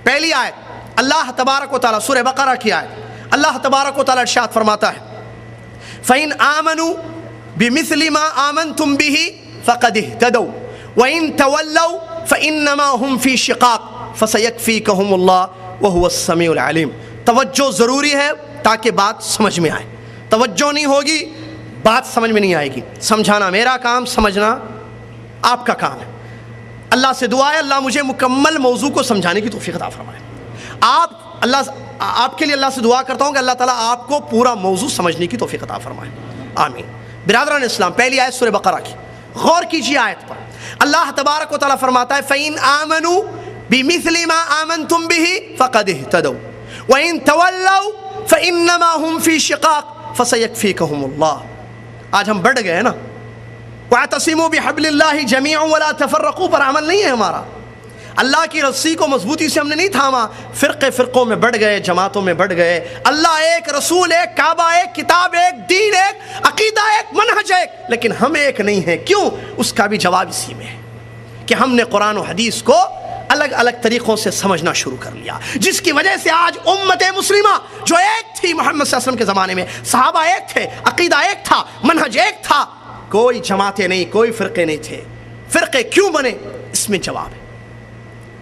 پہلی آیت اللہ تبارک و تعالیٰ سورہ بقرہ کی آیت، اللہ تبارک و تعالیٰ ارشاد فرماتا ہے فَإِنْ آمَنُوا بِمِثْلِ مَا آمَنْتُمْ بِهِ فَقَدِ اهْتَدَوْا وَإِنْ تَوَلَّوْا فَإِنَّمَا هُمْ فِي شِقَاقٍ فَسَيَكْفِيكَهُمُ اللَّهُ وَهُوَ السَّمِيعُ الْعَلِيمُ۔ توجہ ضروری ہے تاکہ بات سمجھ میں آئے، توجہ نہیں ہوگی بات سمجھ میں نہیں آئے گی۔ سمجھانا میرا کام، سمجھنا آپ کا کام ہے۔ اللہ سے دعا ہے اللہ مجھے مکمل موضوع کو سمجھانے کی توفیق عطا فرمائے۔ آپ کے لیے اللہ سے دعا کرتا ہوں کہ اللہ تعالیٰ آپ کو پورا موضوع سمجھنے کی توفیق عطا فرمائے، آمین۔ برادران اسلام، پہلی آیت سورہ بقرہ کی، غور کیجیے آیت پر۔ اللہ تبارک و تعالیٰ فرماتا ہے فَإِنْ آمَنُوا بِمِثْلِ مَا آمَنْتُمْ بِهِ فَقَدِ اهْتَدَوْا وَإِنْ تَوَلَّوْا فَإِنَّمَا هُمْ فِي شِقَاقٍ فَسَيَكْفِيكَهُمُ اللَّهُ۔ آج ہم بڑھ گئے نا، وَاعْتَصِمُوا بِحَبْلِ اللَّهِ جَمِيعًا وَلَا تَفَرَّقُوا پر عمل نہیں ہے ہمارا۔ اللہ کی رسی کو مضبوطی سے ہم نے نہیں تھاما، فرقوں میں بڑھ گئے، جماعتوں میں بڑھ گئے۔ اللہ ایک، رسول ایک، کعبہ ایک، کتاب ایک، دین ایک، عقیدہ ایک، منہج ایک، لیکن ہم ایک نہیں ہیں۔ کیوں؟ اس کا بھی جواب اسی میں ہے کہ ہم نے قرآن و حدیث کو الگ الگ طریقوں سے سمجھنا شروع کر لیا، جس کی وجہ سے آج امت مسلمہ جو ایک تھی محمد صلی اللہ علیہ وسلم کے زمانے میں، صحابہ ایک تھے، عقیدہ ایک تھا، منہج ایک تھا، کوئی جماعتیں نہیں، کوئی فرقے نہیں تھے۔ فرقے کیوں بنے؟ اس میں جواب ہے،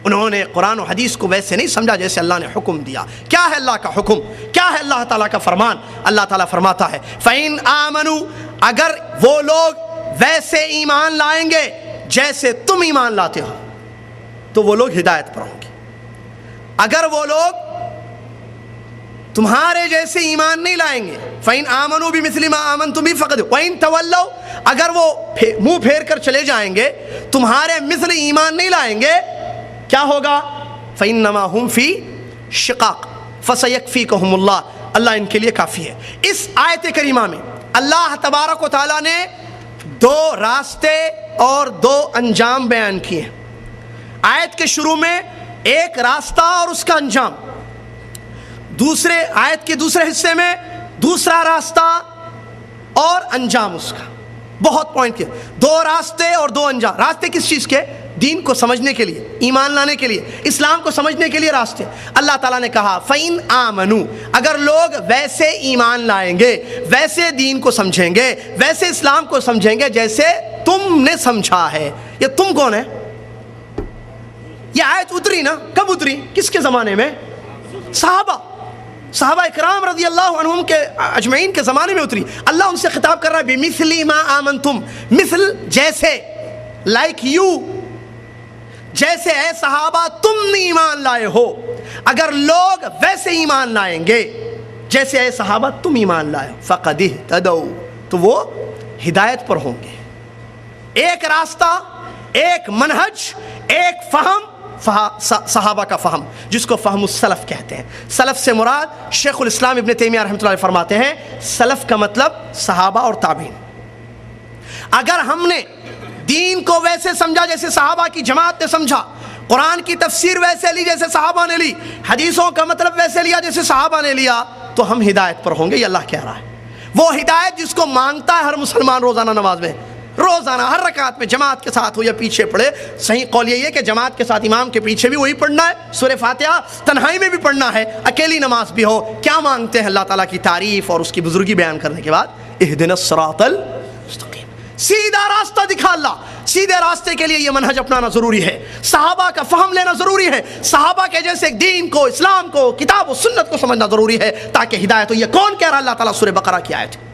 انہوں نے قرآن و حدیث کو ویسے نہیں سمجھا جیسے اللہ نے حکم دیا۔ کیا ہے اللہ کا حکم؟ کیا ہے اللہ تعالیٰ کا فرمان؟ اللہ تعالیٰ فرماتا ہے فَإِنْ آمَنُوا، اگر وہ لوگ ویسے ایمان لائیں گے جیسے تم ایمان لاتے ہو تو وہ لوگ ہدایت پر ہوں گے۔ اگر وہ لوگ تمہارے جیسے ایمان نہیں لائیں گے، فَإِنْ آمَنُوا بِمِثْلِ مَا آمَنْتُمْ بِهِ فَقَدْ وَإِنْ تَوَلَّوْا، اگر وہ منہ پھیر کر چلے جائیں گے، تمہارے مثل ایمان نہیں لائیں گے، کیا ہوگا؟ فَإِنَّمَا هُمْ فِي شِقَاقٍ فَسَيَكْفِيكَهُمُ اللَّهُ، اللہ ان کے لیے کافی ہے۔ اس آیت کریمہ میں اللہ تبارک و تعالیٰ نے دو راستے اور دو انجام بیان کیے ہیں۔ آیت کے شروع میں ایک راستہ اور اس کا انجام، دوسرے آیت کے دوسرے حصے میں دوسرا راستہ اور انجام اس کا۔ بہت پوائنٹ کیا، دو راستے اور دو انجام۔ راستے کس چیز کے؟ دین کو سمجھنے کے لیے، ایمان لانے کے لیے، اسلام کو سمجھنے کے لیے راستے۔ اللہ تعالیٰ نے کہا فَإِنْ آمَنُوا، اگر لوگ ویسے ایمان لائیں گے، ویسے دین کو سمجھیں گے، ویسے اسلام کو سمجھیں گے جیسے تم نے سمجھا ہے۔ یہ تم کون ہے؟ یہ آیت اتری نا، کب اتری؟ کس کے زمانے میں؟ صحابہ اکرام رضی اللہ عنہم کے اجمعین کے زمانے میں اتری۔ اللہ ان سے خطاب کر رہا ہے بِمِثْلِ مَا آمَنْتُمْ، مثل جیسے، لائک یو، جیسے اے صحابہ تم ایمان لائے ہو، اگر لوگ ویسے ایمان لائیں گے جیسے اے صحابہ تم ایمان لائے ہو، فَقَدِ اهْتَدَوْا، تو وہ ہدایت پر ہوں گے۔ ایک راستہ، ایک منہج، ایک فہم، صحابہ کا فہم، جس کو فہم السلف کہتے ہیں۔ سلف سے مراد شیخ الاسلام ابن تیمیہ رحمۃ اللہ علیہ فرماتے ہیں سلف کا مطلب صحابہ اور تابعین۔ اگر ہم نے دین کو ویسے سمجھا جیسے صحابہ کی جماعت نے سمجھا، قرآن کی تفسیر ویسے لی جیسے صحابہ نے لی، حدیثوں کا مطلب ویسے لیا جیسے صحابہ نے لیا، تو ہم ہدایت پر ہوں گے۔ یہ اللہ کہہ رہا ہے، وہ ہدایت جس کو مانگتا ہے ہر مسلمان روزانہ نماز میں، روزانہ ہر رکعت میں، جماعت کے ساتھ ہو یا پیچھے پڑھے۔ صحیح قول یہ ہے کہ جماعت کے ساتھ امام کے پیچھے بھی وہی پڑھنا ہے، سورہ فاتحہ تنہائی میں بھی پڑھنا ہے، اکیلی نماز بھی ہو۔ کیا مانگتے ہیں؟ اللہ تعالیٰ کی تعریف اور اس کی بزرگی بیان کرنے کے بعد اہدنا الصراط المستقیم، سیدھا راستہ دکھا اللہ۔ سیدھے راستے کے لیے یہ منہج اپنانا ضروری ہے، صحابہ کا فہم لینا ضروری ہے، صحابہ کے جیسے دین کو، اسلام کو، کتاب و سنت کو سمجھنا ضروری ہے تاکہ ہدایت ہو۔ یہ کون کہہ رہا؟ اللہ تعالیٰ سورہ بقرہ کی آیت ہے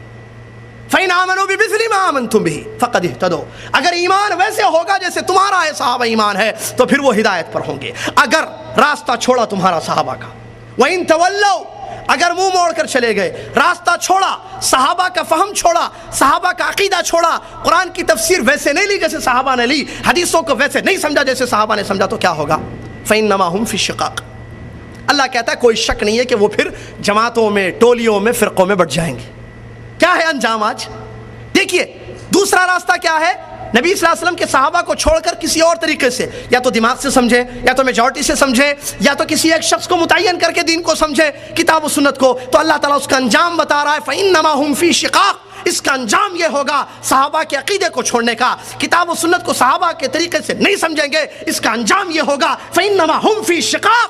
فَإِنْ آمَنُوا بِمِثْلِ مَا آمَنْتُمْ بِهِ فَقَدِ اهْتَدَوْا، اگر ایمان ویسے ہوگا جیسے تمہارا ہے صحابہ ایمان ہے تو پھر وہ ہدایت پر ہوں گے۔ اگر راستہ چھوڑا تمہارا صحابہ کا، وَإِنْ تَوَلَّوْا، اگر منہ موڑ کر چلے گئے، راستہ چھوڑا، صحابہ کا فہم چھوڑا، صحابہ کا عقیدہ چھوڑا، قرآن کی تفسیر ویسے نہیں لی جیسے صحابہ نے لی، حدیثوں کو ویسے نہیں سمجھا جیسے صحابہ نے سمجھا، تو کیا ہوگا؟ فَإِنَّمَا هُمْ فِي شِقَاقٍ، اللہ کہتا ہے کوئی شک نہیں ہے کہ وہ پھر جماعتوں میں، ٹولیوں میں، فرقوں میں بٹ جائیں گے۔ کیا ہے انجام آج؟ دیکھیے دوسرا راستہ کیا ہے؟ نبی صلی اللہ علیہ وسلم کے صحابہ کو چھوڑ کر کسی اور طریقے سے، یا تو دماغ سے سمجھے، یا تو میجورٹی سے سمجھے، یا تو کسی ایک شخص کو متعین کر کے دین کو سمجھے، کتاب و سنت کو، تو اللہ تعالیٰ اس کا انجام بتا رہا ہے فَإِنَّمَا هُمْ فِي شِقَاقٍ، اس کا انجام یہ ہوگا صحابہ کے عقیدے کو چھوڑنے کا، کتاب و سنت کو صحابہ کے طریقے سے نہیں سمجھیں گے، اس کا انجام یہ ہوگا فَإِنَّمَا هُمْ فِي شِقَاقٍ،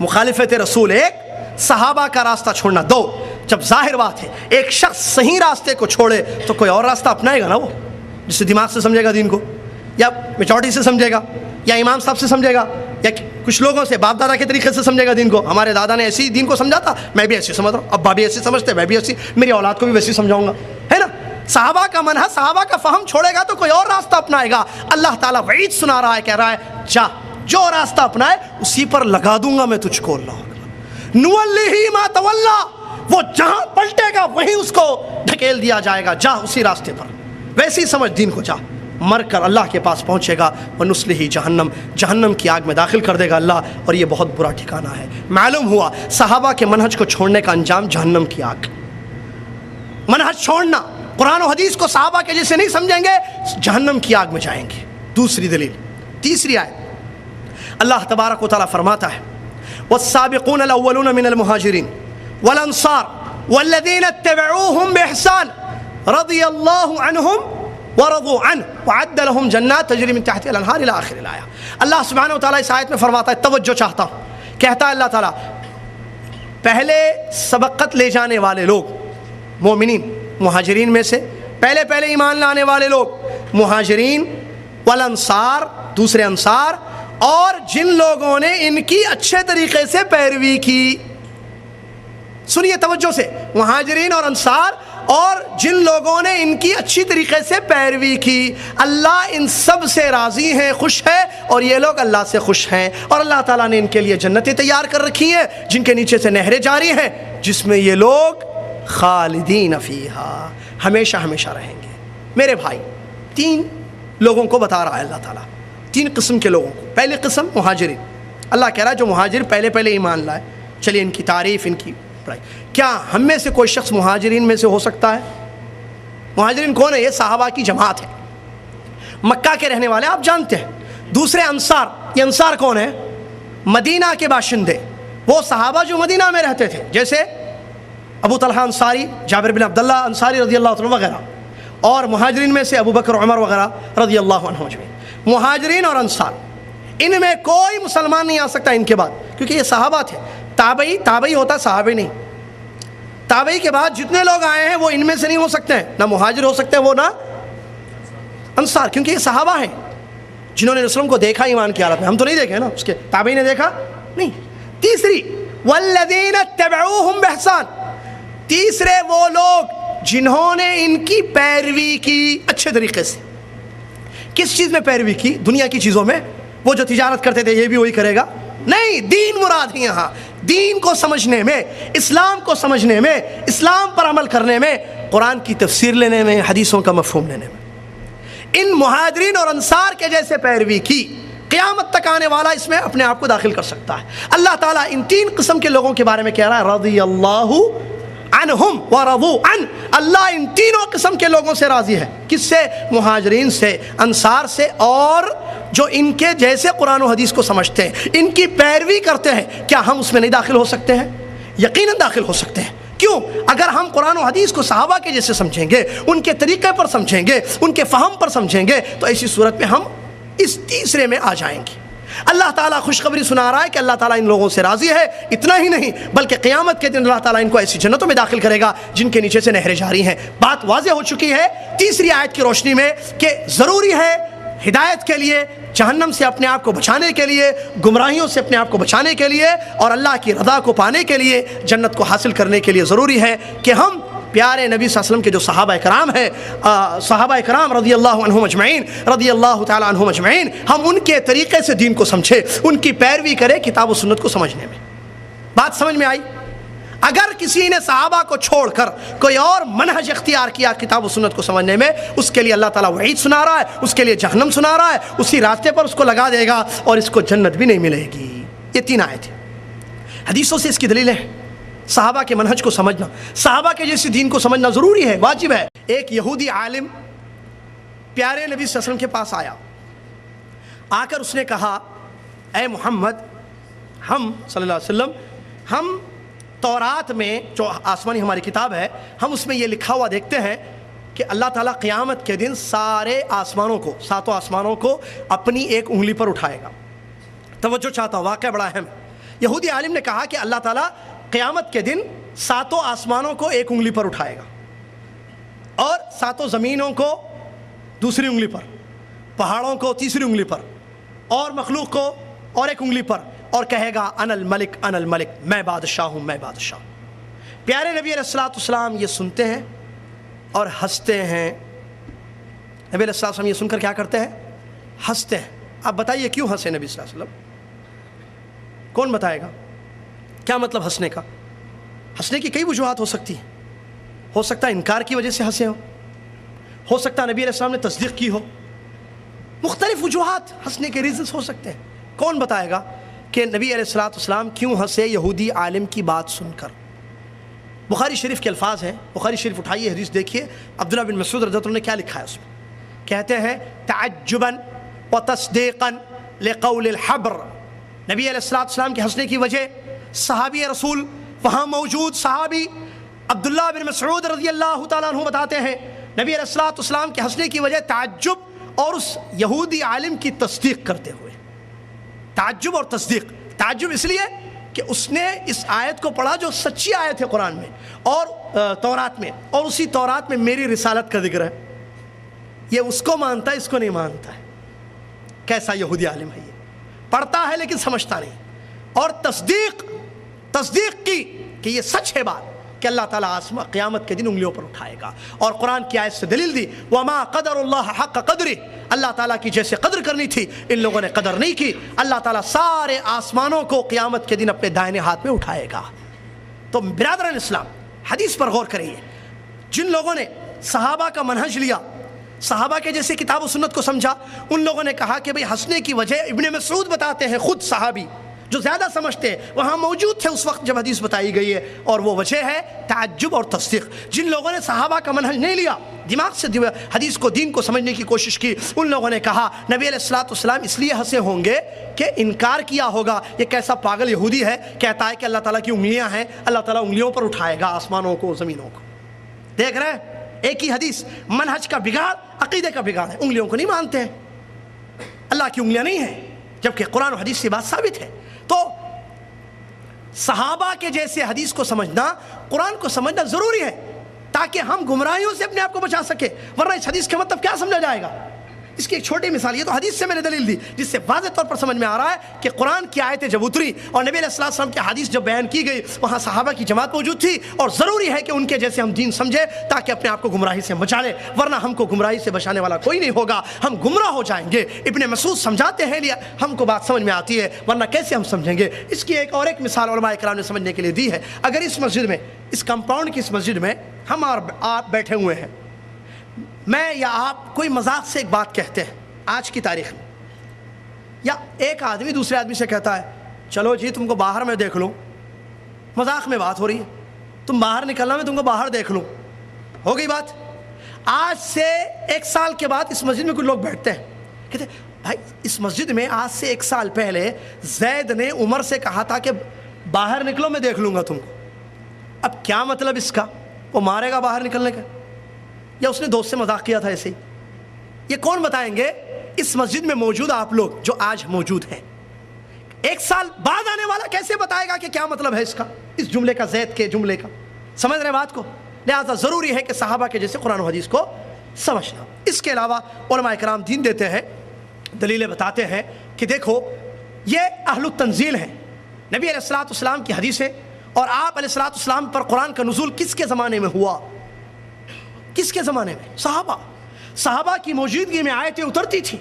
مخالفت رسول ایک، صحابہ کا راستہ چھوڑنا دو. جب ظاہر بات ہے ایک شخص صحیح راستے کو چھوڑے تو کوئی اور راستہ اپنائے گا نا، وہ جس سے دماغ سے سمجھے گا دین کو، یا میجورٹی سے سمجھے گا، یا امام صاحب سے سمجھے گا، یا کچھ لوگوں سے باپ دادا کے طریقے سے سمجھے گا دین کو. ہمارے دادا نے ایسے ہی دین کو سمجھا تھا، میں بھی ایسے سمجھ رہا ہوں، ابا بھی ایسے سمجھتے، میں بھی ایسی، میری اولاد کو بھی ویسے سمجھاؤں گا، ہے نا. صحابہ کا منہج، صحابہ کا فہم چھوڑے گا تو کوئی اور راستہ اپنائے گا. اللہ تعالیٰ وعید سنا رہا ہے، کہہ رہا ہے جا جو راستہ اپنائے اسی پر لگا دوں گا میں تجھ کو. اللہ نولیہ ما تولا، وہ جہاں پلٹے گا وہیں اس کو ڈھکیل دیا جائے گا، جا اسی راستے پر، ویسے ہی سمجھ دین کو، جا مر کر اللہ کے پاس پہنچے گا. وَنُصْلِهِ جہنم، جہنم کی آگ میں داخل کر دے گا اللہ، اور یہ بہت برا ٹھکانہ ہے. معلوم ہوا صحابہ کے منہج کو چھوڑنے کا انجام جہنم کی آگ. منہج چھوڑنا، قرآن و حدیث کو صحابہ کے جیسے نہیں سمجھیں گے، جہنم کی آگ میں جائیں گے. دوسری دلیل، تیسری آیت، اللہ تبارک و تعالیٰ فرماتا ہے والسابقون الاولون من المہاجرین والانصار والذین اتبعوهم بإحسان رضی اللہ عنہم ورضوا عنہ وعد لهم جنات تجری من تحتها الانہار الى آخر الآیہ. اللہ سبحانہ و تعالیٰ اس آیت میں فرماتا ہے، توجہ چاہتا ہوں، کہتا ہے اللہ تعالیٰ پہلے سبقت لے جانے والے لوگ مومنین، مہاجرین میں سے پہلے ایمان لانے والے لوگ مہاجرین، والانصار دوسرے انصار، اور جن لوگوں نے ان کی اچھے طریقے سے پیروی کی. سنیے توجہ سے، مہاجرین اور انصار اور جن لوگوں نے ان کی اچھی طریقے سے پیروی کی، اللہ ان سب سے راضی ہیں، خوش ہے، اور یہ لوگ اللہ سے خوش ہیں. اور اللہ تعالیٰ نے ان کے لیے جنتیں تیار کر رکھی ہیں جن کے نیچے سے نہریں جاری ہیں، جس میں یہ لوگ خالدین فیہا، ہمیشہ ہمیشہ رہیں گے. میرے بھائی، تین لوگوں کو بتا رہا ہے اللہ تعالیٰ، تین قسم کے لوگوں کو. پہلی قسم مہاجرین. اللہ کہہ رہا ہے جو مہاجر پہلے ایمان لائے. چلیے ان کی تعریف، ان کی پڑھائی. کیا ہم میں سے کوئی شخص مہاجرین میں سے ہو سکتا ہے؟ مہاجرین کون ہے؟ یہ صحابہ کی جماعت ہے، مکہ کے رہنے والے، آپ جانتے ہیں. دوسرے انصار، یہ انصار کون ہے؟ مدینہ کے باشندے، وہ صحابہ جو مدینہ میں رہتے تھے، جیسے ابو طلحہ انصاری، جابر بن عبداللہ انصاری رضی اللہ عنہ وغیرہ. اور مہاجرین میں سے ابو بکر، عمر وغیرہ رضی اللہ عنہ اجمعین. مہاجرین اور انصار، ان میں کوئی مسلمان نہیں آ سکتا ان کے بعد، کیونکہ یہ صحابہ تھے. تابعی ہوتا، صحابی نہیں. تابعی کے بعد جتنے لوگ آئے ہیں وہ ان میں سے نہیں ہو سکتے ہیں، نہ مہاجر ہو سکتے ہیں وہ، نہ انصار، کیونکہ یہ صحابہ ہیں جنہوں نے رسول کو دیکھا ایمان کی حالت میں. ہم تو نہیں دیکھے نا، اس کے تابعی نے دیکھا نہیں. تیسری، والذین اتبعوہم بإحسان، تیسرے وہ لوگ جنہوں نے ان کی پیروی کی اچھے طریقے سے. کس چیز میں پیروی کی؟ دنیا کی چیزوں میں. وہ جو تجارت کرتے تھے یہ بھی وہی کرے گا؟ نہیں، دین مراد ہے یہاں. دین کو سمجھنے میں، اسلام کو سمجھنے میں، اسلام پر عمل کرنے میں، قرآن کی تفسیر لینے میں، حدیثوں کا مفہوم لینے میں. ان مہاجرین اور انصار کے جیسے پیروی کی، قیامت تک آنے والا اس میں اپنے آپ کو داخل کر سکتا ہے. اللہ تعالیٰ ان تین قسم کے لوگوں کے بارے میں کہہ رہا ہے رضی اللہ عنہم ورضوا عنہ. اللہ ان تینوں قسم کے لوگوں سے راضی ہے. کس سے؟ مہاجرین سے، انصار سے، اور جو ان کے جیسے قرآن و حدیث کو سمجھتے ہیں، ان کی پیروی کرتے ہیں. کیا ہم اس میں نہیں داخل ہو سکتے ہیں؟ یقیناً داخل ہو سکتے ہیں. کیوں؟ اگر ہم قرآن و حدیث کو صحابہ کے جیسے سمجھیں گے، ان کے طریقے پر سمجھیں گے، ان کے فہم پر سمجھیں گے، تو ایسی صورت میں ہم اس تیسرے میں آ جائیں گے. اللہ تعالیٰ خوشخبری سنا رہا ہے کہ اللہ تعالیٰ ان لوگوں سے راضی ہے. اتنا ہی نہیں بلکہ قیامت کے دن اللہ تعالیٰ ان کو ایسی جنتوں میں داخل کرے گا جن کے نیچے سے نہریں جاری ہیں. بات واضح ہو چکی ہے تیسری آیت کی روشنی میں کہ ضروری ہے ہدایت کے لیے، جہنم سے اپنے آپ کو بچانے کے لیے، گمراہیوں سے اپنے آپ کو بچانے کے لیے، اور اللہ کی رضا کو پانے کے لیے، جنت کو حاصل کرنے کے لیے ضروری ہے کہ ہم پیارے نبی صلی اللہ علیہ وسلم کے جو صحابہ کرام ہیں، صحابہ کرام رضی اللہ عنہم اجمعین، رضی اللہ تعالی عنہم اجمعین، ہم ان کے طریقے سے دین کو سمجھے، ان کی پیروی کرے کتاب و سنت کو سمجھنے میں. بات سمجھ میں آئی؟ اگر کسی نے صحابہ کو چھوڑ کر کوئی اور منہج اختیار کیا کتاب و سنت کو سمجھنے میں، اس کے لیے اللہ تعالیٰ وعید سنا رہا ہے، اس کے لیے جہنم سنا رہا ہے، اسی راستے پر اس کو لگا دے گا اور اس کو جنت بھی نہیں ملے گی. یہ تین آیتیں حدیثوں سے اس کی دلیلیں ہیں. صحابہ کے منہج کو سمجھنا، صحابہ کے جیسے دین کو سمجھنا ضروری ہے، واجب ہے. ایک یہودی عالم پیارے نبی صلی اللہ علیہ وسلم کے پاس آیا، آ کر اس نے کہا اے محمد، ہم صلی اللہ علیہ وسلم، ہم تورات میں جو آسمانی ہماری کتاب ہے، ہم اس میں یہ لکھا ہوا دیکھتے ہیں کہ اللہ تعالیٰ قیامت کے دن سارے آسمانوں کو، ساتوں آسمانوں کو اپنی ایک انگلی پر اٹھائے گا. توجہ چاہتا ہوں، واقعہ بڑا اہم ہے. یہودی عالم نے کہا کہ اللہ تعالیٰ قیامت کے دن 7 آسمانوں کو ایک انگلی پر اٹھائے گا اور 7 زمینوں کو دوسری انگلی پر، پہاڑوں کو تیسری انگلی پر اور مخلوق کو اور ایک انگلی پر، اور کہے گا انا الملک انا الملک، میں بادشاہ ہوں میں بادشاہ ہوں۔ پیارے نبی علیہ الصلوۃ والسلام یہ سنتے ہیں اور ہنستے ہیں۔ نبی علیہ الصلوۃ والسلام یہ سن کر کیا کرتے ہیں؟ ہنستے ہیں۔ آپ بتائیے کیوں ہنسے نبی صلی اللہ علیہ وسلم؟ کون بتائے گا؟ کیا مطلب ہنسنے کا؟ ہنسنے کی کئی وجوہات ہو سکتی ہیں۔ ہو سکتا ہے انکار کی وجہ سے ہنسے ہو سکتا ہے نبی علیہ السلام نے تصدیق کی ہو، مختلف وجوہات ہنسنے کے ریزنز ہو سکتے ہیں۔ کون بتائے گا کہ نبی علیہ الصلوۃ والسلام کیوں ہنسے یہودی عالم کی بات سن کر؟ بخاری شریف کے الفاظ ہیں، بخاری شریف اٹھائیے حدیث دیکھیے، عبداللہ بن مسعود رضی اللہ عنہ نے کیا لکھا ہے اس میں؟ کہتے ہیں تعجبا وتصدیقا لقول الحبر۔ نبی علیہ الصلوۃ والسلام کے ہنسنے کی وجہ صحابی رسول وہاں موجود صحابی عبداللہ بن مسعود رضی اللہ تعالیٰ عنہ بتاتے ہیں نبی علیہ الصلوۃ والسلام کے ہنسنے کی وجہ تعجب اور اس یہودی عالم کی تصدیق کرتے ہوئے۔ تعجب اور تصدیق، تعجب اس لیے کہ اس نے اس آیت کو پڑھا جو سچی آیت ہے قرآن میں اور تورات میں، اور اسی تورات میں میری رسالت کا ذکر ہے۔ یہ اس کو مانتا ہے، اس کو نہیں مانتا ہے۔ کیسا یہودی عالم ہے یہ؟ پڑھتا ہے لیکن سمجھتا نہیں، اور تصدیق کی کہ یہ سچ ہے بات کہ اللہ تعالیٰ قیامت کے دن انگلیوں پر اٹھائے گا، اور قرآن کی آیت سے دلیل دی وَمَا قَدَرُ اللَّهَ حَقَّ قَدْرِهِ، اللہ تعالیٰ کی جیسے قدر کرنی تھی ان لوگوں نے قدر نہیں کی۔ اللہ تعالیٰ سارے آسمانوں کو قیامت کے دن اپنے دائنے ہاتھ میں اٹھائے گا۔ تو برادران اسلام، حدیث پر غور کریے۔ جن لوگوں نے صحابہ کا منہج لیا، صحابہ کے جیسے کتاب و سنت کو سمجھا، ان لوگوں نے کہا کہ بھئی ہنسنے کی وجہ ابن مسعود بتاتے ہیں، خود صحابی جو زیادہ سمجھتے ہیں وہاں موجود تھے اس وقت جب حدیث بتائی گئی ہے، اور وہ وجہ ہے تعجب اور تصدیق۔ جن لوگوں نے صحابہ کا منہج نہیں لیا، دماغ سے حدیث کو دین کو سمجھنے کی کوشش کی، ان لوگوں نے کہا نبی علیہ الصلوۃ والسلام اس لیے ہنسے ہوں گے کہ انکار کیا ہوگا، یہ کیسا پاگل یہودی ہے کہتا ہے کہ اللہ تعالیٰ کی انگلیاں ہیں، اللہ تعالیٰ انگلیوں پر اٹھائے گا آسمانوں کو زمینوں کو۔ دیکھ رہے ہیں ایک ہی حدیث، منہج کا بگاڑ، عقیدے کا بگاڑ ہے۔ انگلیوں کو نہیں مانتے ہیں، اللہ کی انگلیاں نہیں ہیں، جبکہ قرآن و حدیث سے بات ثابت ہے۔ تو صحابہ کے جیسے حدیث کو سمجھنا، قرآن کو سمجھنا ضروری ہے تاکہ ہم گمراہیوں سے اپنے آپ کو بچا سکے، ورنہ اس حدیث کا مطلب کیا سمجھا جائے گا؟ اس کی ایک چھوٹی مثال، یہ تو حدیث سے میں نے دلیل دی جس سے واضح طور پر سمجھ میں آ رہا ہے کہ قرآن کی آیتیں جب اتری اور نبی علیہ الصلوۃ والسلام کی حدیث جب بیان کی گئی، وہاں صحابہ کی جماعت موجود تھی، اور ضروری ہے کہ ان کے جیسے ہم دین سمجھے تاکہ اپنے آپ کو گمراہی سے بچا لیں، ورنہ ہم کو گمراہی سے بچانے والا کوئی نہیں ہوگا، ہم گمراہ ہو جائیں گے۔ ابن مسعود سمجھاتے ہیں، لیا ہم کو بات سمجھ میں آتی ہے، ورنہ کیسے ہم سمجھیں گے؟ اس کی ایک اور ایک مثال علماء کرام نے سمجھنے کے لیے دی ہے۔ اگر اس مسجد میں، اس کمپاؤنڈ کی اس مسجد میں ہم اور آپ بیٹھے ہوئے ہیں، میں یا آپ کوئی مذاق سے ایک بات کہتے ہیں آج کی تاریخ میں، یا ایک آدمی دوسرے آدمی سے کہتا ہے چلو جی تم کو باہر میں دیکھ لوں، مذاق میں بات ہو رہی ہے، تم باہر نکلنا میں تم کو باہر دیکھ لوں، ہو گئی بات۔ آج سے 1 سال کے بعد اس مسجد میں کچھ لوگ بیٹھتے ہیں، کہتے ہیں بھائی اس مسجد میں آج سے 1 سال پہلے زید نے عمر سے کہا تھا کہ باہر نکلو میں دیکھ لوں گا تم کو۔ اب کیا مطلب اس کا؟ وہ مارے گا باہر نکلنے کا، یا اس نے دوست سے مذاق کیا تھا ایسے ہی؟ یہ کون بتائیں گے؟ اس مسجد میں موجود آپ لوگ جو آج موجود ہیں، 1 سال بعد آنے والا کیسے بتائے گا کہ کیا مطلب ہے اس کا، اس جملے کا، زید کے جملے کا؟ سمجھ رہے بات کو؟ لہذا ضروری ہے کہ صحابہ کے جیسے قرآن و حدیث کو سمجھنا۔ اس کے علاوہ علماء کرام دین دیتے ہیں، دلیلیں بتاتے ہیں کہ دیکھو یہ اہل التنزیل ہیں، نبی علیہ الصلوۃ والسلام کی حدیثیں، اور آپ علیہ الصلوۃ والسلام پر قرآن کا نزول کس کے زمانے میں ہوا؟ کس کے زمانے میں؟ صحابہ کی موجودگی میں آیتیں اترتی تھیں،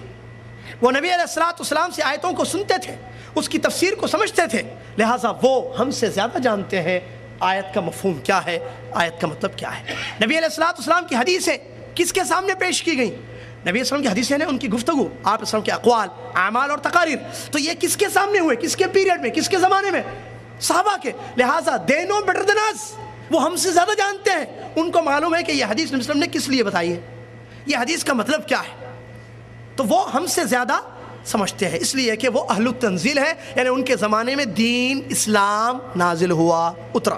وہ نبی علیہ الصلوۃ والسلام سے آیتوں کو سنتے تھے، اس کی تفسیر کو سمجھتے تھے، لہٰذا وہ ہم سے زیادہ جانتے ہیں آیت کا مفہوم کیا ہے، آیت کا مطلب کیا ہے۔ نبی علیہ الصلوۃ والسلام کی حدیثیں کس کے سامنے پیش کی گئیں؟ نبی علیہ السلام کی حدیثیں نے ان کی گفتگو، آپ علیہ السلام کے اقوال، اعمال اور تقاریر، تو یہ کس کے سامنے ہوئے، کس کے پیریڈ میں، کس کے زمانے میں؟ صحابہ کے۔ لہٰذا they know better than us، وہ ہم سے زیادہ جانتے ہیں، ان کو معلوم ہے کہ یہ حدیث نبی صلی اللہ علیہ وسلم نے کس لیے بتائی ہے، یہ حدیث کا مطلب کیا ہے، تو وہ ہم سے زیادہ سمجھتے ہیں، اس لیے کہ وہ اہل التنزیل ہے، یعنی ان کے زمانے میں دین اسلام نازل ہوا، اترا۔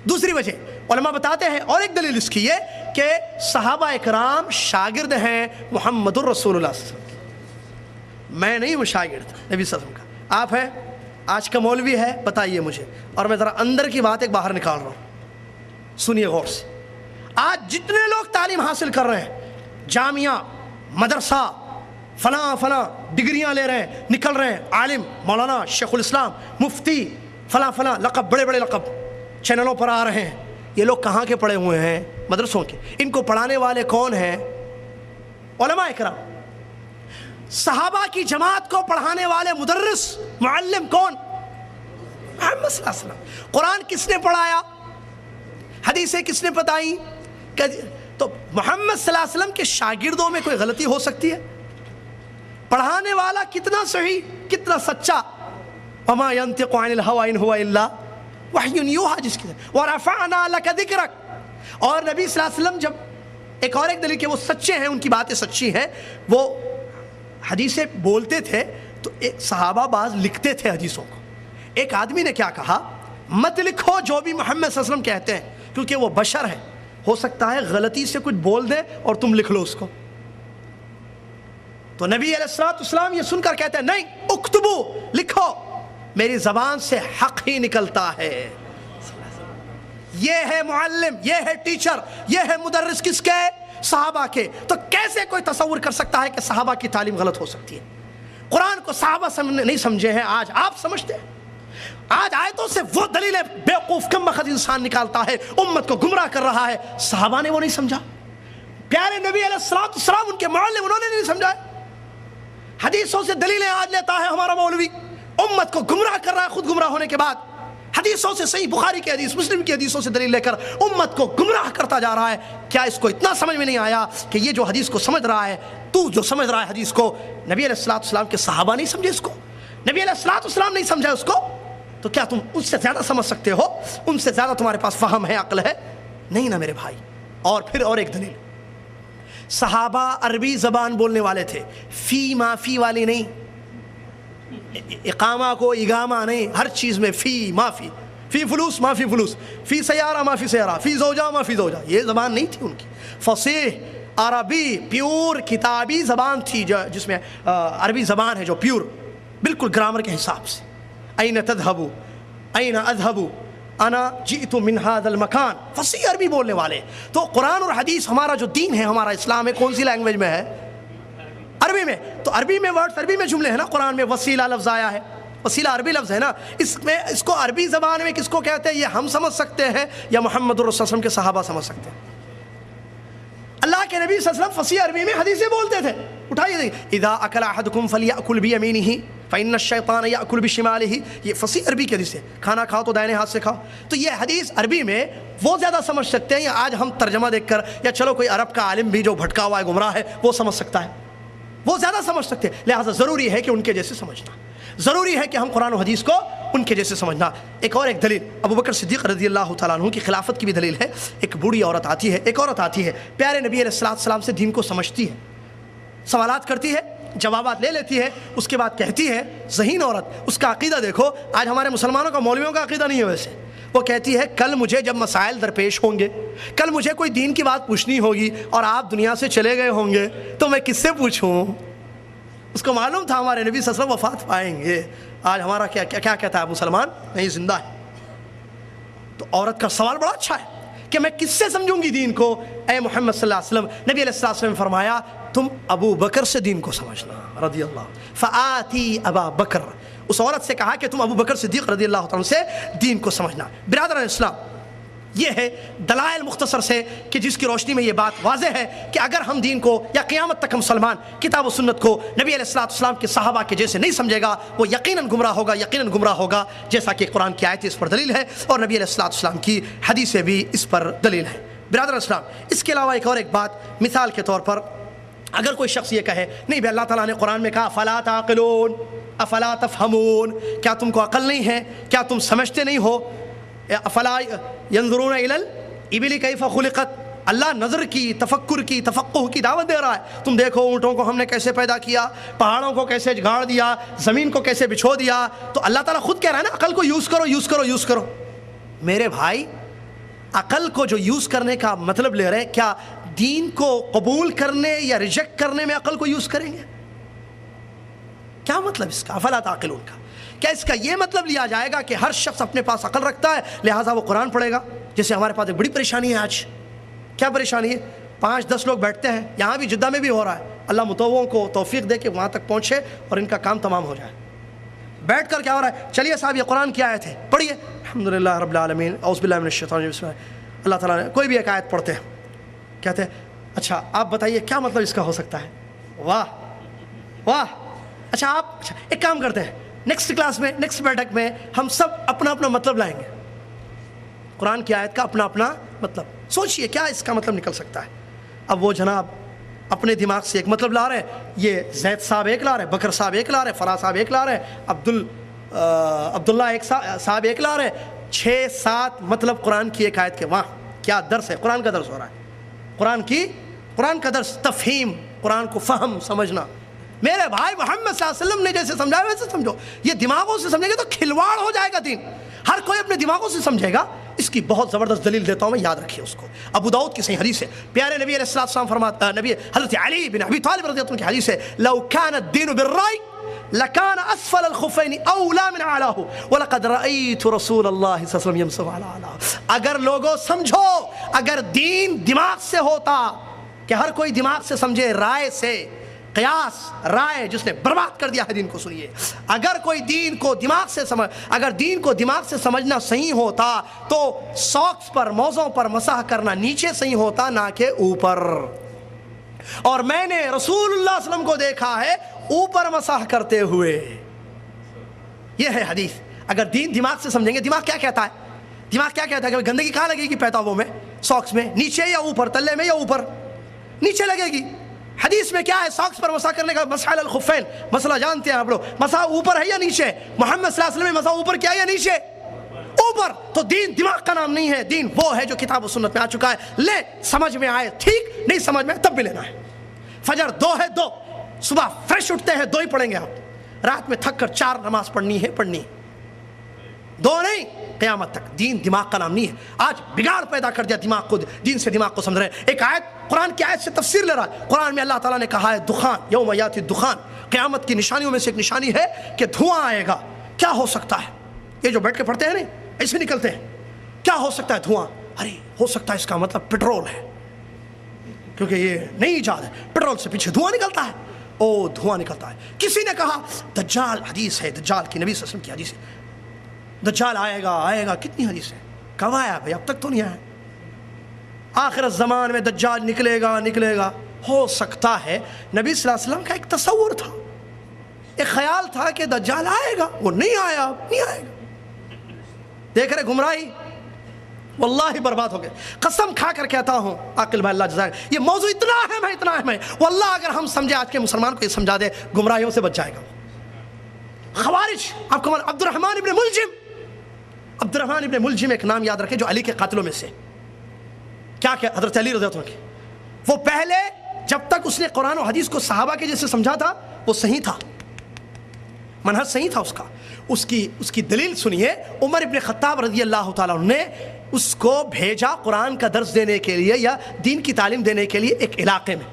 دوسری وجہ علماء بتاتے ہیں، اور ایک دلیل اس کی یہ کہ صحابہ اکرام شاگرد ہیں محمد الرسول اللہ صلی اللہ علیہ وسلم، میں نہیں ہوں شاگرد نبی صلی اللہ علیہ وسلم کا، آپ ہیں، آج کا مولوی ہے بتائیے مجھے، اور میں ذرا اندر کی بات ایک باہر نکال رہا ہوں، سنیے غور سے. آج جتنے لوگ تعلیم حاصل کر رہے ہیں، جامعہ، مدرسہ، فلاں فلاں ڈگریاں لے رہے ہیں، نکل رہے ہیں، عالم، مولانا، شیخ الاسلام، مفتی، فلاں فلاں لقب، بڑے بڑے لقب چینلوں پر آ رہے ہیں. یہ لوگ کہاں کے پڑھے ہوئے ہیں؟ مدرسوں کے. ان کو پڑھانے والے کون ہیں؟ علماء اکرام. صحابہ کی جماعت کو پڑھانے والے مدرس، معلم کون؟ محمد صلی اللہ علیہ وسلم. قرآن کس نے پڑھایا؟ حدیثیں کس نے بتائیں؟ تو محمد صلی اللہ علیہ وسلم کے شاگردوں میں کوئی غلطی ہو سکتی ہے؟ پڑھانے والا کتنا صحیح، کتنا سچا. وما ينطق عن الهوى ان هو الا وحی یوحی، جس کی ورفعنا لك ذکرک. اور نبی صلی اللہ علیہ وسلم جب ایک دلیل کہ وہ سچے ہیں، ان کی باتیں سچی ہیں، وہ حدیثیں بولتے تھے تو ایک صحابہ بعض لکھتے تھے حدیثوں کو. ایک آدمی نے کیا کہا، مت لکھو جو بھی محمد صلی اللہ علیہ وسلم کہتے ہیں، کیونکہ وہ بشر ہے، ہو سکتا ہے غلطی سے کچھ بول دے اور تم لکھ لو اس کو. تو نبی علیہ الصلوۃ والسلام یہ سن کر کہتے ہیں نہیں، اکتبو، لکھو، میری زبان سے حق ہی نکلتا ہے. یہ ہے معلم، یہ ہے ٹیچر، یہ ہے مدرس کس کے؟ صحابہ کے. تو کیسے کوئی تصور کر سکتا ہے کہ صحابہ کی تعلیم غلط ہو سکتی ہے؟ قرآن کو صحابہ نہیں سمجھے ہیں، آج آپ سمجھتے ہیں. آج آیتوں سے وہ دلیلیں بیوقوف کم بخت انسان نکالتا ہے، امت کو گمراہ کر رہا ہے. صحابہ نے وہ نہیں سمجھا، پیارے نبی علیہ الصلوۃ والسلام ان کے معلم، انہوں نے نہیں سمجھا. حدیثوں سے دلیلیں آج لیتا ہے ہمارا مولوی، امت کو گمراہ کر رہا ہے. خود گمراہ ہونے کے بعد حدیثوں سے، صحیح بخاری کی حدیث، مسلم کی حدیثوں سے دلیل لے کر امت کو گمراہ کرتا جا رہا ہے. کیا اس کو اتنا سمجھ میں نہیں آیا کہ یہ جو حدیث کو سمجھ رہا ہے، تو جو سمجھ رہا ہے حدیث کو، نبی علیہ الصلوۃ والسلام کے صحابہ نہیں سمجھے اس کو، نبی علیہ الصلوۃ والسلام نہیں سمجھا اس کو، تو کیا تم اس سے زیادہ سمجھ سکتے ہو؟ ان سے زیادہ تمہارے پاس فہم ہے، عقل ہے؟ نہیں نا میرے بھائی. اور پھر اور ایک دلیل، صحابہ عربی زبان بولنے والے تھے، فی مافی والی نہیں، اقامہ کو اگامہ نہیں، ہر چیز میں فی مافی، فی فلوس مافی فلوس، فی سیارہ مافی سیارہ، فی زوجہ مافی زوجہ. یہ زبان نہیں تھی ان کی. فصیح عربی پیور کتابی زبان تھی، جس میں عربی زبان ہے جو پیور، بالکل گرامر کے حساب سے. این تذهبوا این اذهب انا جئت من هذا المکان، فصیح عربی بولنے والے. تو قرآن اور حدیث، ہمارا جو دین ہے، ہمارا اسلام ہے، کون سی لینگویج میں ہے؟ عربی میں. تو عربی میں ورڈ، عربی میں جملے ہیں نا. قرآن میں وسیلہ لفظ آیا ہے، وسیلہ عربی لفظ ہے نا. اس میں اس کو عربی زبان میں کس کو کہتے ہیں؟ یہ ہم سمجھ سکتے ہیں یا محمد رسول اللہ صلی اللہ علیہ وسلم کے صحابہ سمجھ سکتے ہیں؟ اللہ کے نبی صلی اللہ علیہ وسلم فصیح عربی میں حدیثیں بولتے تھے. اٹھائیے دیکھیں، اذا اکل احدکم فلیأکل بیمینہ فإن الشیطان یأکل بشمالہ. یہ فصیح عربی کی حدیث ہے، کھانا کھاؤ تو دائنے ہاتھ سے کھاؤ. تو یہ حدیث عربی میں وہ زیادہ سمجھ سکتے ہیں، یا آج ہم ترجمہ دیکھ کر، یا چلو کوئی عرب کا عالم بھی جو بھٹکا ہوا ہے، گمراہ ہے، وہ سمجھ سکتا ہے؟ وہ زیادہ سمجھ سکتے ہیں. لہٰذا ضروری ہے کہ ان کے جیسے سمجھنا، ضروری ہے کہ ہم قرآن و حدیث کو ان کے جیسے سمجھنا. ایک دلیل، ابو بکر صدیق رضی اللہ تعالیٰ عنہ کی خلافت کی بھی دلیل ہے. ایک بوڑھی عورت آتی ہے، ایک عورت آتی ہے، پیارے نبی علیہ الصلوۃ والسلام سے دین کو سمجھتی ہے، سوالات کرتی ہے، جوابات لے لیتی ہے، اس کے بعد کہتی ہے، ذہین عورت، اس کا عقیدہ دیکھو. آج ہمارے مسلمانوں کا، مولویوں کا عقیدہ نہیں ہے ویسے. وہ کہتی ہے کل مجھے جب مسائل درپیش ہوں گے، کل مجھے کوئی دین کی بات پوچھنی ہوگی اور آپ دنیا سے چلے گئے ہوں گے، تو میں کس سے پوچھوں؟ اس کو معلوم تھا ہمارے نبی صلی اللہ علیہ وسلم وفات پائیں گے. آج ہمارا کیا کہتا ہے مسلمان؟ نہیں، زندہ ہے. تو عورت کا سوال بڑا اچھا ہے کہ میں کس سے سمجھوں گی دین کو؟ اے محمد صلی اللہ علیہ وسلم، نبی علیہ الصلوۃ والسلام نے فرمایا تم ابو بکر سے دین کو سمجھنا رضی اللہ. فآتی ابا بکر، اس عورت سے کہا کہ تم ابو بکر صدیق رضی اللہ عنہ سے دین کو سمجھنا. برادران اسلام، یہ ہے دلائل مختصر سے کہ جس کی روشنی میں یہ بات واضح ہے کہ اگر ہم دین کو، یا قیامت تک مسلمان کتاب و سنت کو نبی علیہ الصلوۃ والسلام کے صحابہ کے جیسے نہیں سمجھے گا، وہ یقیناً گمراہ ہوگا، یقیناً گمراہ ہوگا. جیسا کہ قرآن کی آیتیں اس پر دلیل ہے اور نبی علیہ الصلوۃ والسلام کی حدیثیں بھی اس پر دلیل ہے. برادر اسلام، اس کے علاوہ ایک بات، مثال کے طور پر اگر کوئی شخص یہ کہے نہیں بھائی، اللہ تعالیٰ نے قرآن میں کہا فلا تعقلون افلا تفہمون، کیا تم کو عقل نہیں ہے؟ کیا تم سمجھتے نہیں ہو؟ افلا ينظرون الى الابل کیف خلقت، اللہ نظر کی، تفکر کی، تفقہ کی دعوت دے رہا ہے. تم دیکھو اونٹوں کو ہم نے کیسے پیدا کیا، پہاڑوں کو کیسے گاڑ دیا، زمین کو کیسے بچھو دیا. تو اللہ تعالیٰ خود کہہ رہا ہے نا عقل کو یوز کرو، یوز کرو، یوز کرو. میرے بھائی، عقل کو جو یوز کرنے کا مطلب لے رہے ہیں، کیا دین کو قبول کرنے یا ریجیکٹ کرنے میں عقل کو یوز کریں گے؟ کیا مطلب اس کا؟ افلا تعقلون کا کیا اس کا یہ مطلب لیا جائے گا کہ ہر شخص اپنے پاس عقل رکھتا ہے لہٰذا وہ قرآن پڑھے گا؟ جیسے ہمارے پاس ایک بڑی پریشانی ہے آج. کیا پریشانی ہے؟ 5-10 لوگ بیٹھتے ہیں, یہاں بھی جدہ میں بھی ہو رہا ہے, اللہ متوعوں کو توفیق دے کہ وہاں تک پہنچے اور ان کا کام تمام ہو جائے. بیٹھ کر کیا ہو رہا ہے؟ چلیے صاحب یہ قرآن کی آیت ہے, پڑھیے. الحمدللہ رب العالمین اعوذ باللہ من الشیطان الرجیم بسم اللہ. اللہ تعالیٰ نے کوئی بھی ایک آیت پڑھتے ہیں, کہتے ہیں اچھا آپ بتائیے کیا مطلب اس کا ہو سکتا ہے. واہ واہ. اچھا ایک کام کرتے ہیں, نیکسٹ کلاس میں, نیکسٹ بیٹھک میں ہم سب اپنا اپنا مطلب لائیں گے, قرآن کی آیت کا اپنا اپنا مطلب. سوچئے کیا اس کا مطلب نکل سکتا ہے. اب وہ جناب اپنے دماغ سے ایک مطلب لا رہے ہیں, یہ زید صاحب ایک لا رہے, بکر صاحب ایک لا رہے, فراز صاحب ایک لا رہے, عبداللہ ایک صاحب ایک لا رہے, 6-7 مطلب قرآن کی ایک آیت کے. وہاں کیا درس ہے؟ قرآن کا درس ہو رہا ہے. قرآن کا درس تفہیم, قرآن کو فہم سمجھنا. میرے بھائی محمد صلی اللہ علیہ وسلم نے جیسے سمجھایا ویسے سمجھو. یہ دماغوں سے سمجھیں گے تو کھلواڑ ہو جائے گا دین. ہر کوئی اپنے دماغوں سے سمجھے گا. اس کی بہت زبردست دلیل دیتا ہوں میں, یاد رکھیے اس کو. ابو داؤد کی صحیح حدیث ہے, پیارے نبی علیہ السلام فرماتا, نبی حضرت علی بن ابی طالب رضی اللہ عنہ کی حدیث ہے, لو كان الدين بالرأي لكان اسفل الخفين اولى من اعلاه ولقد رايت رسول الله صلی اللہ علیہ وسلم يمسح على اعلاه. اگر لوگوں سمجھو, اگر دین دماغ سے ہوتا کہ ہر کوئی دماغ سے سمجھے, رائے سے, قیاس رائے جس نے برباد کر دیا ہے دین کو. سنیے, اگر کوئی دین کو دماغ سے اگر دین کو دماغ سے سمجھنا صحیح ہوتا تو ساکس پر, موزوں پر مسح کرنا نیچے صحیح ہوتا نہ کہ اوپر. اور میں نے رسول اللہ صلی اللہ علیہ وسلم کو دیکھا ہے اوپر مسح کرتے ہوئے. یہ ہے حدیث. اگر دین دماغ سے سمجھیں گے, دماغ کیا کہتا ہے؟ دماغ کیا کہتا ہے کہ گندگی کہاں لگے گی پیتاووں میں, ساکس میں, نیچے یا اوپر, تلے میں یا اوپر؟ نیچے لگے گی. حدیث میں کیا ہے؟ ساکس پر مسح کرنے کا مسح علی الخفین. مسئلہ جانتے ہیں آپ لوگ, مسح اوپر ہے یا نیچے؟ محمد صلی اللہ علیہ وسلم نے مسح اوپر کیا یا نیچے؟ اوپر. تو دین دماغ کا نام نہیں ہے, دین وہ ہے جو کتاب و سنت میں آ چکا ہے. لے, سمجھ میں آئے ٹھیک, نہیں سمجھ میں تب بھی لینا ہے. فجر 2 ہے 2, صبح فریش اٹھتے ہیں 2 ہی پڑھیں گے آپ. رات میں تھک کر 4 نماز پڑھنی ہے, 2 نہیں, قیامت تک. دین دماغ کا نام نہیں ہے. آج بگاڑ پیدا کر دیا دماغ کو, دین سے دماغ کو سمجھ رہے ہیں. ایک آیت, قرآن کی آیت سے تفسیر لے رہا ہے. قرآن میں اللہ تعالیٰ نے کہا ہے دخان, یوم یاتی الدخان, قیامت کی نشانیوں میں سے ایک نشانی ہے کہ دھواں آئے گا. کیا ہو سکتا ہے؟ یہ جو بیٹھ کے پڑھتے ہیں نا, ایسے نکلتے ہیں. کیا ہو سکتا ہے دھواں؟ ارے ہو سکتا ہے اس کا مطلب پٹرول ہے, کیونکہ یہ نئی ایجاد ہے, پٹرول سے پیچھے دھواں نکلتا ہے. او دھواں نکلتا ہے. کسی نے کہا دجال, حدیث ہے دجال کی, نبی صلی اللہ علیہ وسلم کی حدیث ہے, دجال آئے گا. کتنی حدیث ہے؟ کب آیا بھائی؟ اب تک تو نہیں آیا. آخر الزمان میں دجال نکلے گا. ہو سکتا ہے نبی صلی اللہ علیہ وسلم کا ایک تصور تھا, ایک خیال تھا کہ دجال آئے گا, وہ نہیں آیا. دیکھ رہے گمراہی, واللہ برباد ہو گئے. قسم کھا کر کہتا ہوں عاقل بھائی, اللہ جزائے, یہ موضوع اتنا اہم ہے, واللہ اگر ہم سمجھے, آج کے مسلمان کو یہ سمجھا دے, گمراہیوں سے بچ جائے گا. خوارج, آپ کو عبد الرحمن ابن ملجم ایک نام یاد رکھے جو علی کے قاتلوں میں سے. کیا حضرت علی رضی اللہ عنہ کی, وہ پہلے جب تک اس نے قرآن و حدیث کو صحابہ کے جیسے سمجھا تھا وہ صحیح تھا, منہج صحیح تھا اس کا. اس کی دلیل سنیے. عمر ابن خطاب رضی اللہ تعالیٰ عنہ نے اس کو بھیجا قرآن کا درس دینے کے لیے یا دین کی تعلیم دینے کے لیے ایک علاقے میں,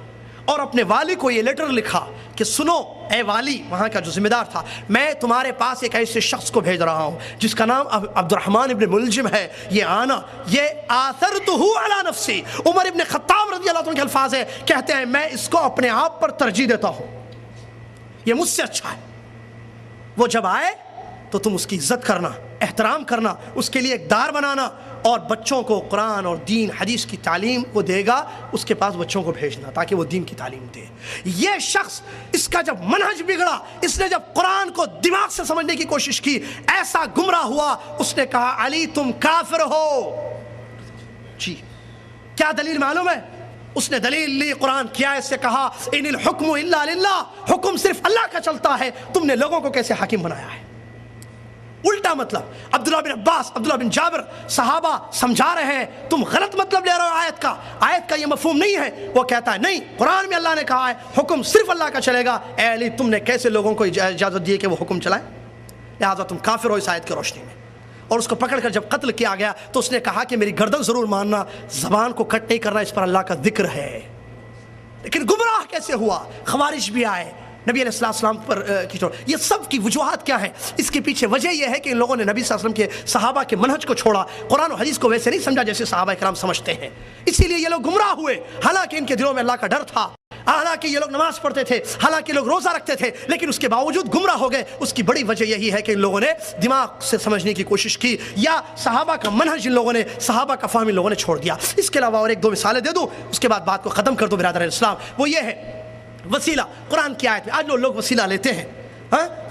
اور اپنے والی کو یہ لیٹر لکھا کہ سنو اے والی, وہاں کا جو ذمہ دار تھا, میں تمہارے پاس ایک ایسے شخص کو بھیج رہا ہوں جس کا نام عبد الرحمن ابن ملجم ہے. یہ آنا, یہ آثرتہ علی نفسی. عمر ابن خطاب رضی اللہ عنہ کے الفاظ ہے, کہتے ہیں میں اس کو اپنے آپ پر ترجیح دیتا ہوں, یہ مجھ سے اچھا ہے. وہ جب آئے تو تم اس کی عزت کرنا, احترام کرنا, اس کے لیے ایک دار بنانا, اور بچوں کو قرآن اور دین حدیث کی تعلیم وہ دے گا, اس کے پاس بچوں کو بھیجنا تاکہ وہ دین کی تعلیم دے. یہ شخص, اس کا جب منہج بگڑا, اس نے جب قرآن کو دماغ سے سمجھنے کی کوشش کی, ایسا گمراہ ہوا, اس نے کہا علی تم کافر ہو. جی کیا دلیل معلوم ہے؟ اس نے دلیل لی قرآن کی آیت سے, کہا ان الحکم الا للہ, حکم صرف اللہ کا چلتا ہے, تم نے لوگوں کو کیسے حاکم بنایا ہے؟ الٹا مطلب. عبداللہ بن عباس, عبداللہ بن جابر, صحابہ سمجھا رہے ہیں, تم غلط مطلب لے رہے ہو آیت کا یہ مفہوم نہیں ہے. وہ کہتا ہے نہیں, قرآن میں اللہ نے کہا ہے حکم صرف اللہ کا چلے گا. اے علی تم نے کیسے لوگوں کو اجازت دی کہ وہ حکم چلائیں؟ لہٰذا تم کافر ہو اس آیت کی روشنی میں. اور اس کو پکڑ کر جب قتل کیا گیا تو اس نے کہا کہ میری گردن ضرور ماننا, زبان کو کٹ نہیں کرنا, اس پر اللہ کا ذکر ہے. لیکن گمراہ کیسے ہوا؟ خوارج بھی آئے, نبی علیہ السلام پر کی چھوڑ. یہ سب کی وجوہات کیا ہیں؟ اس کے پیچھے وجہ یہ ہے کہ ان لوگوں نے نبی صلی اللہ علیہ وسلم کے صحابہ کے منہج کو چھوڑا, قرآن و حدیث کو ویسے نہیں سمجھا جیسے صحابہ کرام سمجھتے ہیں, اسی لیے یہ لوگ گمراہ ہوئے. حالانکہ ان کے دلوں میں اللہ کا ڈر تھا, حالانکہ یہ لوگ نماز پڑھتے تھے, حالانکہ لوگ روزہ رکھتے تھے, لیکن اس کے باوجود گمراہ ہو گئے. اس کی بڑی وجہ یہی ہے کہ ان لوگوں نے دماغ سے سمجھنے کی کوشش کی, یا صحابہ کا منہج ان لوگوں نے, صحابہ کا فہم ان لوگوں نے چھوڑ دیا. اس کے علاوہ اور ایک دو مثالیں دے دوں, اس کے بعد بات کو ختم کر دو برادر اسلام. وہ یہ ہے وسیلہ. قرآن کی آیت میں آج لوگ وسیلہ لیتے ہیں.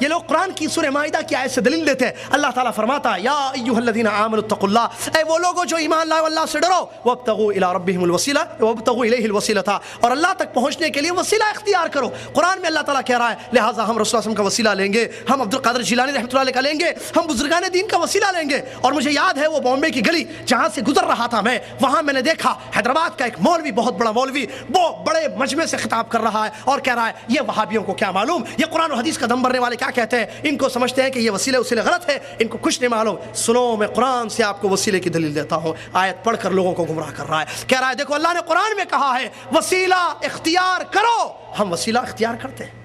یہ لوگ قرآن کی سورہ مائدہ کی آیت سے دلیل دیتے ہیں. اللہ تعالیٰ فرماتا ہے یا ایھا الذین آمنوا اتقوا اللہ, اے وہ لوگوں جو ایمان لائے اللہ سے ڈرو, وابتغوا الی ربہم الوسیلہ وابتغوا الیہ الوسیلۃ, اور اللہ تک پہنچنے کے لیے وسیلہ اختیار کرو. قرآن میں اللہ تعالیٰ کہہ رہا ہے لہٰذا ہم رسول اللہ صلی اللہ علیہ وسلم کا وسیلہ لیں گے, ہم عبد القادر جیلانی رحمۃ اللہ علیہ کا لیں گے, ہم بزرگان دین کا وسیلہ لیں گے. اور مجھے یاد ہے وہ بامبے کی گلی جہاں سے گزر رہا تھا میں, وہاں میں نے دیکھا حیدرآباد کا ایک مولوی, بہت بڑا مولوی, وہ بڑے مجمع سے خطاب کر رہا ہے اور کہہ رہا ہے یہ وہابیوں کو کیا معلوم, یہ قرآن و حدیث کا دم بھرنے والے کیا کہتے ہیں, ان کو سمجھتے ہیں کہ یہ وسیلے غلط ہے, ان کو کچھ نہیں معلوم. سنو میں قرآن سے آپ کو وسیلے کی دلیل دیتا ہوں. آیت پڑھ کر لوگوں کو گمراہ کر رہا ہے, کہہ رہا ہے دیکھو اللہ نے قرآن میں کہا ہے وسیلہ اختیار کرو, ہم وسیلہ اختیار کرتے ہیں.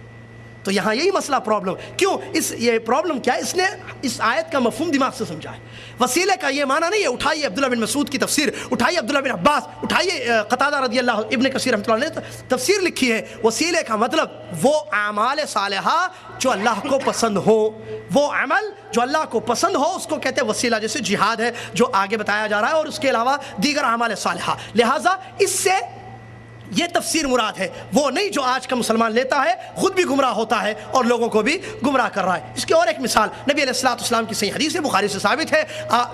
تو یہاں یہی مسئلہ پرابلم کیوں, یہ پرابلم کیا ہے, اس نے اس آیت کا مفہوم دماغ سے سمجھا ہے. وسیلے کا یہ معنی نہیں ہے اٹھائیے عبداللہ بن مسعود کی تفسیر, اٹھائیے عبداللہ بن عباس, اٹھائیے قتادہ رضی اللہ, ابن کثیر رحمۃ اللہ نے تفسیر لکھی ہے. وسیلے کا مطلب وہ اعمال صالحہ جو اللہ کو پسند ہو, وہ عمل جو اللہ کو پسند ہو اس کو کہتے ہیں وسیلہ. جیسے جہاد ہے جو آگے بتایا جا رہا ہے, اور اس کے علاوہ دیگر اعمال صالحہ. لہٰذا اس سے یہ تفسیر مراد ہے, وہ نہیں جو آج کا مسلمان لیتا ہے, خود بھی گمراہ ہوتا ہے اور لوگوں کو بھی گمراہ کر رہا ہے. اس کی اور ایک مثال نبی علیہ السلام کی صحیح حدیث ہے, بخاری سے ثابت ہے,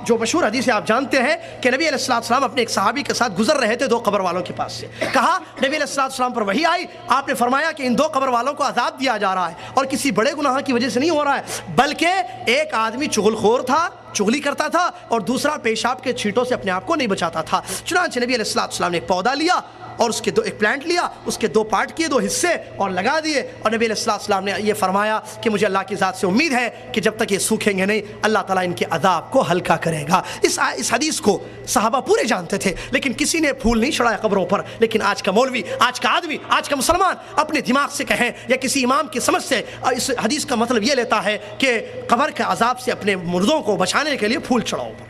جو مشہور حدیث ہے آپ جانتے ہیں کہ نبی علیہ السلام اپنے ایک صحابی کے ساتھ گزر رہے تھے دو قبر والوں کے پاس سے. کہا نبی علیہ السلام پر وحی آئی, آپ نے فرمایا کہ ان دو قبر والوں کو عذاب دیا جا رہا ہے, اور کسی بڑے گناہ کی وجہ سے نہیں ہو رہا ہے, بلکہ ایک آدمی چغل خور تھا, چغلی کرتا تھا, اور دوسرا پیشاب کے چھینٹوں سے اپنے آپ کو نہیں بچاتا تھا. چنانچہ نبی علیہ السلام نے ایک پودا لیا اور اس کے ایک پلانٹ لیا, اس کے دو پارٹ کیے, دو حصے, اور لگا دیے. اور نبی علیہ السلام نے یہ فرمایا کہ مجھے اللہ کی ذات سے امید ہے کہ جب تک یہ سوکھیں گے نہیں اللہ تعالیٰ ان کے عذاب کو ہلکا کرے گا. اس حدیث کو صحابہ پورے جانتے تھے, لیکن کسی نے پھول نہیں چڑھایا قبروں پر. لیکن آج کا مولوی, آج کا آدمی, آج کا مسلمان اپنے دماغ سے کہیں یا کسی امام کی سمجھ سے اس حدیث کا مطلب یہ لیتا ہے کہ قبر کے عذاب سے اپنے مردوں کو بچانے کے لیے پھول چڑھاؤ پر.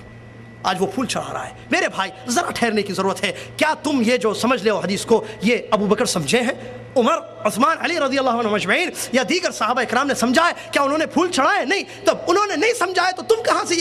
آج وہ پھول چڑھا رہا ہے. میرے بھائی ذرا ٹھہرنے کی ضرورت ہے. کیا تم یہ جو سمجھ لے ہو حدیث کو, یہ ابو بکر سمجھے ہیں, عمر, عثمان, علی رضی اللہ عنہ مجمعین, یا دیگر صحابہ اکرام نے سمجھا ہے؟ کیا انہوں نے پھول چڑھائے؟ نہیں. تب انہوں نے نہیں سمجھا ہے تو تم کہاں سے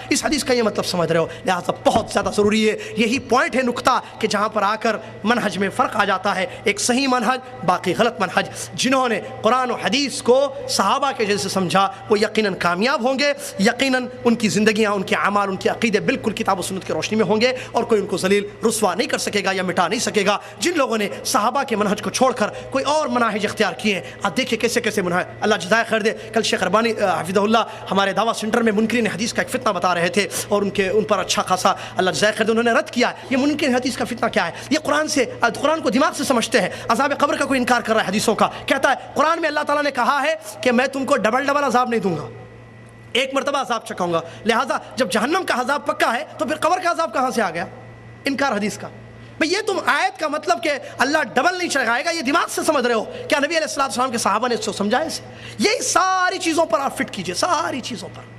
اس حدیث کا یہ مطلب سمجھ رہے ہو؟ لہٰذا بہت زیادہ ضروری ہے, یہی پوائنٹ ہے, نقطہ, کہ جہاں پر آ کر منہج میں فرق آ جاتا ہے. ایک صحیح منہج, باقی غلط منہج. جنہوں نے قرآن و حدیث کو صحابہ کے جیسے سمجھا وہ یقیناً کامیاب ہوں گے, یقیناً ان کی زندگیاں, ان کے اعمال, ان کے عقیدے بالکل کتاب و سنت کی روشنی میں ہوں گے, اور کوئی ان کو ذلیل رسوا نہیں کر سکے گا یا مٹا نہیں سکے گا. جن لوگوں نے صحابہ کے منہج کو چھوڑ کر کوئی اور مناہج اختیار کیے ہیں, آپ دیکھیے کیسے کیسے منہج, اللہ جزائے خیر دے. کل شیخ ربانی حفظہ اللہ ہمارے دعویٰ سینٹر میں منکرین حدیث کا ایک فتنہ بتا رہے تھے, اور ان پر اچھا خاصا اللہ جزائے خیر دے انہوں نے رد کیا ہے. یہ منکرین حدیث کا فتنہ کیا ہے؟ یہ قرآن کو دماغ سے سمجھتے ہیں. عذاب قبر کا کوئی انکار کر رہا ہے حدیثوں کا, کہتا ہے قرآن میں اللہ تعالیٰ نے کہا ہے کہ میں تم کو ڈبل عذاب نہیں دوں گا, ایک مرتبہ عذاب چکاؤں گا. لہٰذا جب جہنم کا عذاب پکا ہے تو پھر قبر کا عذاب کہاں سے آ گیا؟ انکار حدیث کا. بھئی یہ تم آیت کا مطلب کہ اللہ ڈبل نہیں چڑھائے گا, یہ دماغ سے سمجھ رہے ہو. کیا نبی علیہ السلام کے صحابہ نے اس کو سمجھا ہے؟ یہی ساری چیزوں پر آپ فٹ کیجئے, ساری چیزوں پر,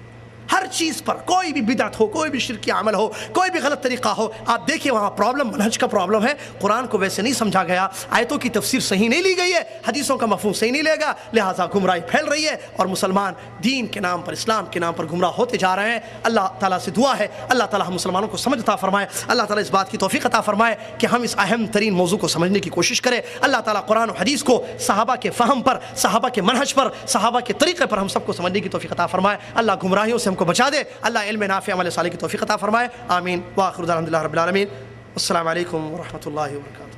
ہر چیز پر, کوئی بھی بدعت ہو, کوئی بھی شرکی عمل ہو, کوئی بھی غلط طریقہ ہو, آپ دیکھیں وہاں پرابلم منہج کا پرابلم ہے. قرآن کو ویسے نہیں سمجھا گیا, آیتوں کی تفسیر صحیح نہیں لی گئی ہے, حدیثوں کا مفہوم صحیح نہیں لے گا, لہٰذا گمراہی پھیل رہی ہے, اور مسلمان دین کے نام پر, اسلام کے نام پر گمراہ ہوتے جا رہے ہیں. اللہ تعالیٰ سے دعا ہے اللہ تعالیٰ ہم مسلمانوں کو سمجھ عطا فرمائے, اللہ تعالیٰ اس بات کی توفیق عطا فرمائے کہ ہم اس اہم ترین موضوع کو سمجھنے کی کوشش کریں. اللہ تعالیٰ قرآن و حدیث کو صحابہ کے فہم پر, صحابہ کے منہج پر, صحابہ کے طریقے پر ہم سب کو سمجھنے کی توفیق عطا فرمائے. اللہ گمراہیوں سے ہم کو بچا دے, اللہ علم نافع عمل صالح کی توفیق عطا فرمائے. آمین. وآخر دعوانا الحمد للہ رب العالمین. السلام علیکم ورحمۃ اللہ وبرکاتہ.